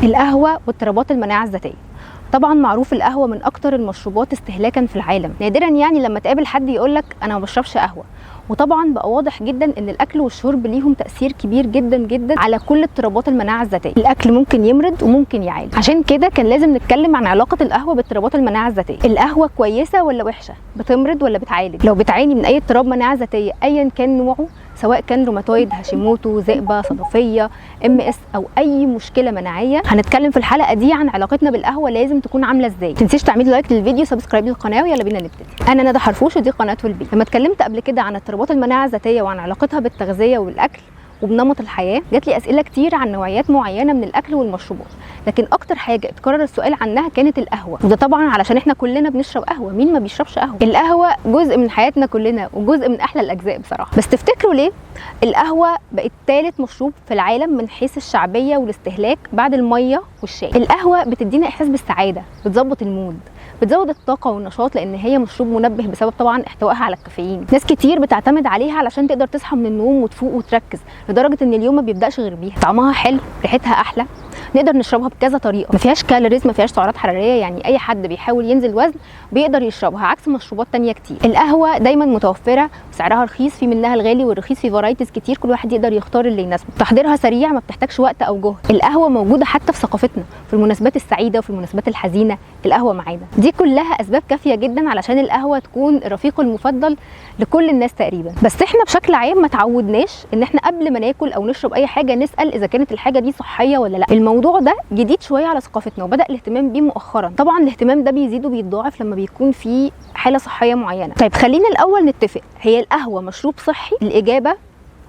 القهوه واضطرابات المناعه الذاتيه. طبعا معروف القهوه من اكتر المشروبات استهلاكا في العالم، نادرا يعني لما تقابل حد يقولك انا ما بشربش قهوه. وطبعا بقى واضح جدا ان الاكل والشرب ليهم تاثير كبير جدا جدا على كل اضطرابات المناعه الذاتيه. الاكل ممكن يمرض وممكن يعالج، عشان كده كان لازم نتكلم عن علاقه القهوه باضطرابات المناعه الذاتيه. القهوه كويسه ولا وحشه؟ بتمرض ولا بتعالج؟ لو بتعاني من اي اضطراب مناعه ذاتيه ايا كان نوعه، سواء كان روماتويد، هاشيموتو، ذئبه، صدفيه، MS او اي مشكله مناعيه، هنتكلم في الحلقه دي عن علاقتنا بالقهوه لازم تكون عامله ازاي. ما تنسيش تعملي لايك للفيديو، سبسكرايب للقناه، ويلا بينا نبتدي. انا ندى حرفوش ودي قناه والبي. لما اتكلمت قبل كده عن اضطرابات المناعه الذاتيه وعن علاقتها بالتغذيه والاكل وبنمط الحياه، جات لي اسئله كتير عن نوعيات معينه من الاكل والمشروبات، لكن اكتر حاجه اتكرر السؤال عنها كانت القهوه. وده طبعا علشان احنا كلنا بنشرب قهوه، مين ما بيشربش قهوه؟ القهوه جزء من حياتنا كلنا وجزء من احلى الاجزاء بصراحه. بس تفتكروا ليه القهوه بقت ثالث مشروب في العالم من حيث الشعبيه والاستهلاك بعد الميه والشاي؟ القهوه بتدينا احساس بالسعاده، بتظبط المود، بتزود الطاقه والنشاط، لان هي مشروب منبه بسبب طبعا احتوائها على الكافيين. ناس كتير بتعتمد عليها علشان تقدر تصحى من النوم وتفوق وتركز، لدرجه ان اليوم ما بيبداش غير بيها. طعمها حلو، ريحتها احلى، نقدر نشربها بكذا طريقه، ما فيهاش كالوريز، ما فيهاش سعرات حراريه، يعني اي حد بيحاول ينزل وزن بيقدر يشربها عكس مشروبات تانية كتير. القهوه دايما متوفره وسعرها رخيص، في منها الغالي والرخيص، في فرايتيز كتير، كل واحد يقدر يختار اللي يناسبه. تحضيرها سريع، ما بتحتاجش وقت او جهد. القهوه موجوده حتى في ثقافتنا، في المناسبات السعيده وفي المناسبات الحزينه القهوه معانا. دي كلها اسباب كافيه جدا علشان القهوه تكون الرفيق المفضل لكل الناس تقريبا. بس احنا بشكل عام ما تعودناش ان احنا قبل ما ناكل او نشرب اي حاجه نسال اذا كانت الحاجه دي صحيه ولا لا. الموضوع ده جديد شويه على ثقافتنا وبدا الاهتمام بيه مؤخرا. طبعا الاهتمام ده بيزيد وبيتضاعف لما بيكون في حاله صحيه معينه. طيب خلينا الاول نتفق، هي القهوه مشروب صحي؟ الاجابه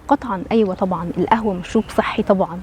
قطعا ايوه طبعا القهوه مشروب صحي طبعا،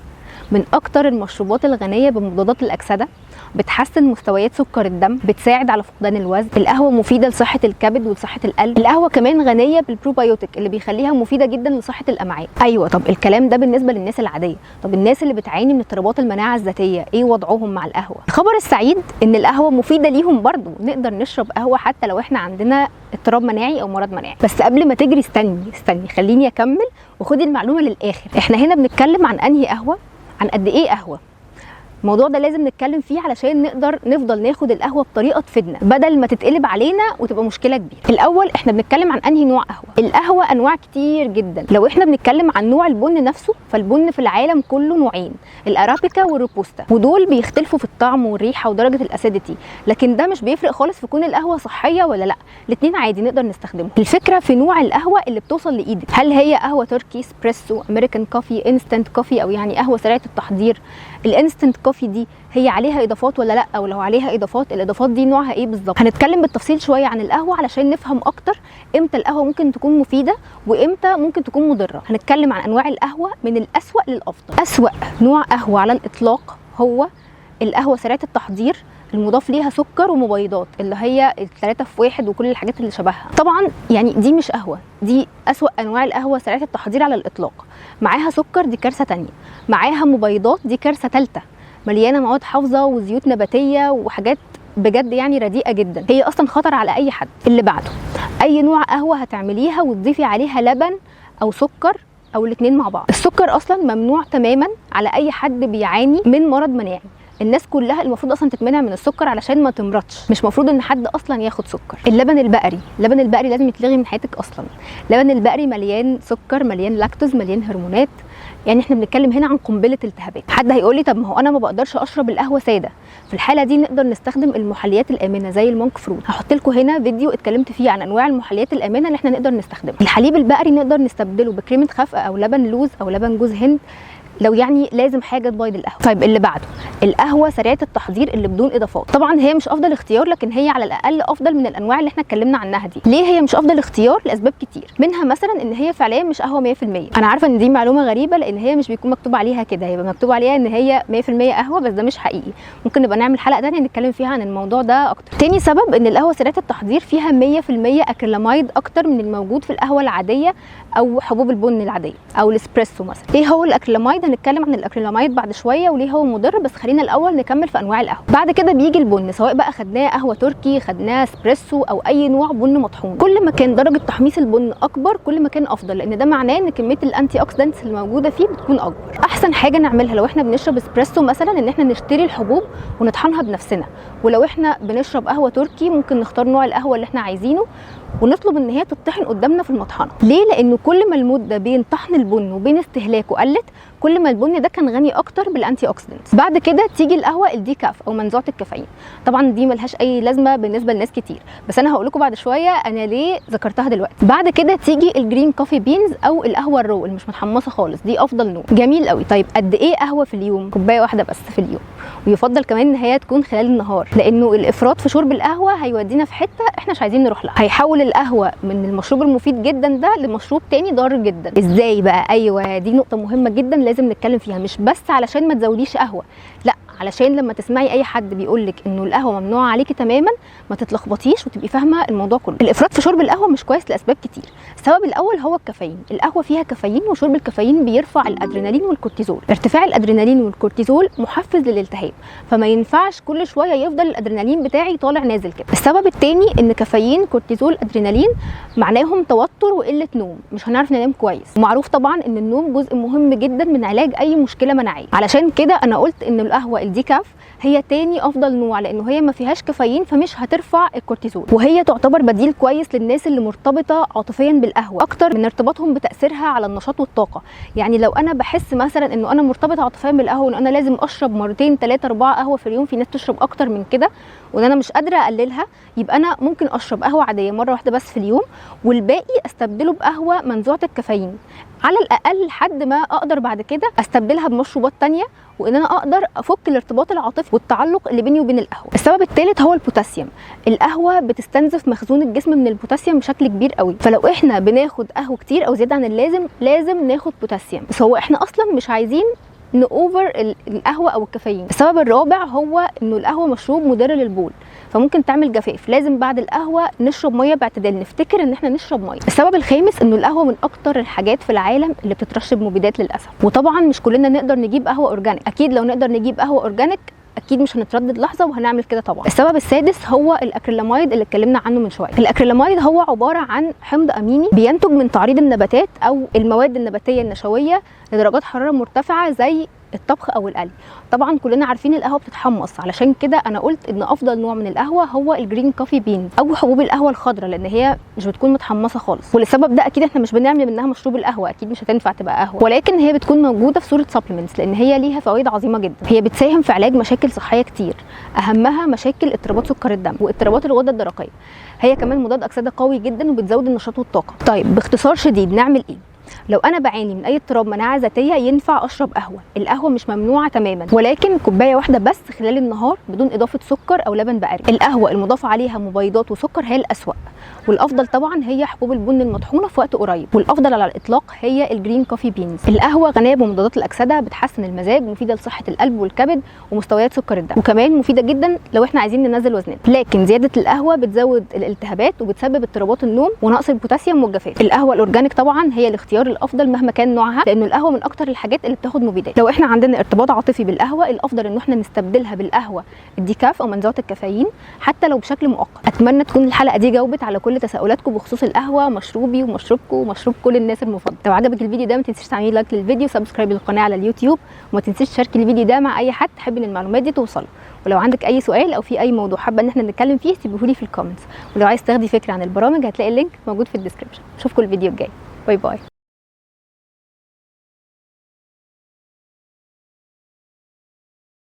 من اكتر المشروبات الغنيه بمضادات الاكسده، بتحسن مستويات سكر الدم، بتساعد على فقدان الوزن. القهوه مفيده لصحه الكبد ولصحه القلب. القهوه كمان غنيه بالبروبايوتيك اللي بيخليها مفيده جدا لصحه الامعاء. ايوه طب الكلام ده بالنسبه للناس العاديه، طب الناس اللي بتعاني من اضطرابات المناعه الذاتيه ايه وضعهم مع القهوه؟ الخبر السعيد ان القهوه مفيده ليهم برضو، نقدر نشرب قهوه حتى لو احنا عندنا اضطراب مناعي او مرض مناعي. بس قبل ما تجري استني خليني اكمل وخدي المعلومه للاخر. احنا هنا بنتكلم عن انهي قهوه، عن قد ايه قهوه. الموضوع ده لازم نتكلم فيه علشان نقدر نفضل ناخد القهوه بطريقه تفيدنا بدل ما تتقلب علينا وتبقى مشكله كبيره. الاول احنا بنتكلم عن انهي نوع قهوه. القهوه انواع كتير جدا. لو احنا بنتكلم عن نوع البن نفسه، فالبن في العالم كله نوعين، الارابيكا والروبوستا، ودول بيختلفوا في الطعم والريحه ودرجه الاسيديتي، لكن ده مش بيفرق خالص في كون القهوه صحيه ولا لا، الاثنين عادي نقدر نستخدمهم. الفكره في نوع القهوه اللي بتوصل لايدك، هل هي قهوه تركي، اسبريسو، امريكان كوفي، انستنت كوفي، او يعني قهوه سريعه التحضير. الانستنت كوفي دي هي عليها اضافات ولا لا، او لو عليها اضافات الاضافات دي نوعها ايه بالظبط. هنتكلم بالتفصيل شويه عن القهوه علشان نفهم اكتر امتى القهوه ممكن تكون مفيده وامتى ممكن تكون مضره. هنتكلم عن انواع القهوه من الاسوأ للافضل. اسوأ نوع قهوه على الاطلاق هو القهوه سريعه التحضير المضاف ليها سكر ومبيضات، اللي هي الثلاثه في واحد وكل الحاجات اللي شبهها. طبعا يعني دي مش قهوه، دي اسوأ انواع القهوه سريعه التحضير على الاطلاق. معاها سكر، دي كارثه ثانيه. معاها مبيضات، دي كارثه ثالثه، مليانه مواد حافظه وزيوت نباتيه وحاجات بجد يعني رديئه جدا، هي اصلا خطر على اي حد. اللي بعده، اي نوع قهوه هتعمليها وتضيفي عليها لبن او سكر او الاثنين مع بعض. السكر اصلا ممنوع تماما على اي حد بيعاني من مرض مناعي. الناس كلها المفروض اصلا تتمنع من السكر علشان ما تمرضش، مش مفروض ان حد اصلا ياخد سكر. اللبن البقري، اللبن البقري لازم يتلغي من حياتك اصلا. اللبن البقري مليان سكر، مليان لاكتوز، مليان هرمونات، يعني احنا بنتكلم هنا عن قنبله التهابات. حد هيقول لي طب ما هو انا ما بقدرش اشرب القهوه ساده، في الحاله دي نقدر نستخدم المحليات الامنه زي المونك فروت. هحط لكم هنا فيديو اتكلمت فيه عن انواع المحليات الامنه اللي احنا نقدر نستخدمها. الحليب البقري نقدر نستبدله بكريمه خفق او لبن لوز او لبن جوز هند لو يعني لازم حاجه تبيض القهوه. طيب اللي بعده، القهوه سريعه التحضير اللي بدون اضافات. طبعا هي مش افضل اختيار، لكن هي على الاقل افضل من الانواع اللي احنا اتكلمنا عنها دي. ليه هي مش افضل اختيار؟ لاسباب كتير، منها مثلا ان هي فعليا مش قهوه 100%. انا عارفه ان دي معلومه غريبه لان هي مش بيكون مكتوب عليها كده، هيبقى مكتوب عليها ان هي 100% قهوه، بس ده مش حقيقي. ممكن نبقى نعمل حلقه ثانيه نتكلم فيها عن الموضوع ده اكتر. تاني سبب ان القهوه سريعه التحضير فيها 100% اكريلاميد اكتر من الموجود في القهوه العاديه او حبوب البن العاديه او الاسبريسو مثلا. ايه هو الاكريلاميد؟ هنتكلم عن الاكريلاميد بعد شويه وليه هو مضر، بس خلينا الاول نكمل في انواع القهوه. بعد كده بيجي البن، سواء بقى خدناه قهوه تركي، خدناه اسبريسو، او اي نوع بن مطحون. كل ما كان درجه تحميص البن اكبر كل ما كان افضل، لان ده معناه ان كميه الانتي اوكسيدنتس اللي موجوده فيه بتكون اكبر. احسن حاجه نعملها لو احنا بنشرب اسبريسو مثلا ان احنا نشتري الحبوب ونطحنها بنفسنا، ولو احنا بنشرب قهوه تركي ممكن نختار نوع القهوه اللي احنا عايزينه ونطلب ان هي تطحن قدامنا في المطحنه. ليه؟ لانه كل ما المده بين طحن البن وبين استهلاكه قلت كل ما البن ده كان غني اكتر بالانتي اوكسيدنتس. بعد كده تيجي القهوه الديكاف او منزوعه الكافيين. طبعا دي ملهاش اي لازمه بالنسبه لناس كتير، بس انا هقول لكم بعد شويه انا ليه ذكرتها دلوقتي. بعد كده تيجي الجرين كوفي بينز او القهوه الرو اللي مش متحمصه خالص، دي افضل نوع. جميل قوي. طيب قد ايه قهوه في اليوم؟ كوبايه واحده بس في اليوم، ويفضل كمان ان هي تكون خلال النهار، لانه الافراط في شرب القهوه هيودينا في حته احنا مش عايزين نروح لها، هيحول القهوه من المشروب المفيد جدا ده لمشروب تاني ضار جدا. ازاي بقى؟ ايوه دي نقطه مهمه جدا لازم نتكلم فيها، مش بس علشان ما تزوديش قهوه، لا، علشان لما تسمعي اي حد بيقول لك انه القهوه ممنوعه عليكي تماما ما تتلخبطيش وتبقي فاهمه الموضوع كله. الافراط في شرب القهوه مش كويس لاسباب كتير. السبب الاول هو الكافيين. القهوه فيها كافيين، وشرب الكافيين بيرفع الادرينالين والكورتيزول. ارتفاع الادرينالين والكورتيزول محفز للالتهاب، فما ينفعش كل شويه يفضل الادرينالين بتاعي طالع نازل كده. السبب الثاني ان كافيين، كورتيزول، ادرينالين معناهم توتر وقله نوم، مش هنعرف ننام كويس. ومعروف طبعا ان النوم جزء مهم جدا من علاج اي مشكله مناعيه. علشان كده انا قلت ان القهوه الديكاف هي تاني افضل نوع، لانه هي ما فيهاش كافيين فمش هترفع الكورتيزول، وهي تعتبر بديل كويس للناس اللي مرتبطه عاطفيا بالقهوه اكتر من ارتباطهم بتاثيرها على النشاط والطاقه. يعني لو انا بحس مثلا انه انا مرتبطه عاطفيا بالقهوه وان انا لازم اشرب مرتين 3 4 قهوه في اليوم، في ناس تشرب اكتر من كده وان انا مش قادره اقللها، يبقى انا ممكن اشرب قهوه عاديه مره واحده بس في اليوم، والباقي استبدله بقهوه منزوعه الكافيين على الاقل لحد ما اقدر بعد كده استبدلها بمشروبات تانية، وان انا اقدر افك الارتباط العاطفي والتعلق اللي بيني وبين القهوه. السبب الثالث هو البوتاسيوم. القهوه بتستنزف مخزون الجسم من البوتاسيوم بشكل كبير قوي، فلو احنا بناخد قهوه كتير او زياده عن اللازم لازم ناخد بوتاسيوم، بس هو احنا اصلا مش عايزين نوفر القهوه او الكافيين. السبب الرابع هو انه القهوه مشروب مضر للبول، فممكن تعمل جفاف. لازم بعد القهوه نشرب ميه باعتدال، نفتكر ان احنا نشرب ميه. السبب الخامس انه القهوه من اكتر الحاجات في العالم اللي بتترشب مبيدات للاسف، وطبعا مش كلنا نقدر نجيب قهوه اورجانيك. اكيد لو نقدر نجيب قهوه اورجانيك اكيد مش هنتردد لحظه وهنعمل كده طبعا. السبب السادس هو الاكريلاميد اللي اتكلمنا عنه من شويه. الاكريلاميد هو عباره عن حمض اميني بينتج من تعريض النباتات او المواد النباتيه النشويه لدرجات حراره مرتفعه زي الطبخ او القلي. طبعا كلنا عارفين القهوه بتتحمص، علشان كده انا قلت ان افضل نوع من القهوه هو الجرين كوفي بين او حبوب القهوه الخضراء، لان هي مش بتكون متحمصه خالص. ولسبب ده اكيد احنا مش بنعمل منها مشروب القهوه، اكيد مش هتنفع تبقى قهوه، ولكن هي بتكون موجوده في صوره سبلمنتس لان هي ليها فوائد عظيمه جدا. هي بتساهم في علاج مشاكل صحيه كتير، اهمها مشاكل اضطرابات سكر الدم واضطرابات الغده الدرقيه. هي كمان مضاد اكسده قوي جدا وبتزود النشاط والطاقه. طيب باختصار شديد نعمل ايه؟ لو انا بعاني من اي اضطراب مناعه ذاتيه ينفع اشرب قهوه. القهوه مش ممنوعه تماما، ولكن كوبايه واحده بس خلال النهار بدون اضافه سكر او لبن بقري. القهوه المضاف عليها مبيضات وسكر هي الاسوأ، والافضل طبعا هي حبوب البن المطحونه في وقت قريب، والافضل على الاطلاق هي الجرين كوفي بينز. القهوه غنيه بمضادات الاكسده بتحسن المزاج، مفيده لصحه القلب والكبد ومستويات سكر الدم، وكمان مفيده جدا لو احنا عايزين ننزل وزننا. لكن زياده القهوه بتزود الالتهابات وبتسبب اضطرابات النوم ونقص البوتاسيوم والجفاف. القهوه الاورجانيك طبعا هي الاختيار الافضل مهما كان نوعها، لانه القهوه من اكتر الحاجات اللي بتاخد مبيدات. لو احنا عندنا ارتباط عاطفي بالقهوه الافضل ان احنا نستبدلها بالقهوه الديكاف او منزوعه الكافيين حتى لو بشكل مؤقت. اتمنى تكون الحلقه دي جاوبت على كل تساؤلاتكم بخصوص القهوه، مشروبي ومشروبكم ومشروب كل الناس المفضل. لو عجبك الفيديو ده ما تنسيش تعملي لايك للفيديو وسبسكرايب للقناه على اليوتيوب، وما تنسيش تشاركي الفيديو ده مع اي حد تحب ان المعلومات دي توصله. ولو عندك اي سؤال او في اي موضوع حابه ان احنا نتكلم فيه سيبوهولي في الكومنتس، ولو عايز تاخدي فكره عن البرامج هتلاقي اللينك موجود في الديسكربشن. اشوفكم الفيديو الجاي. باي باي.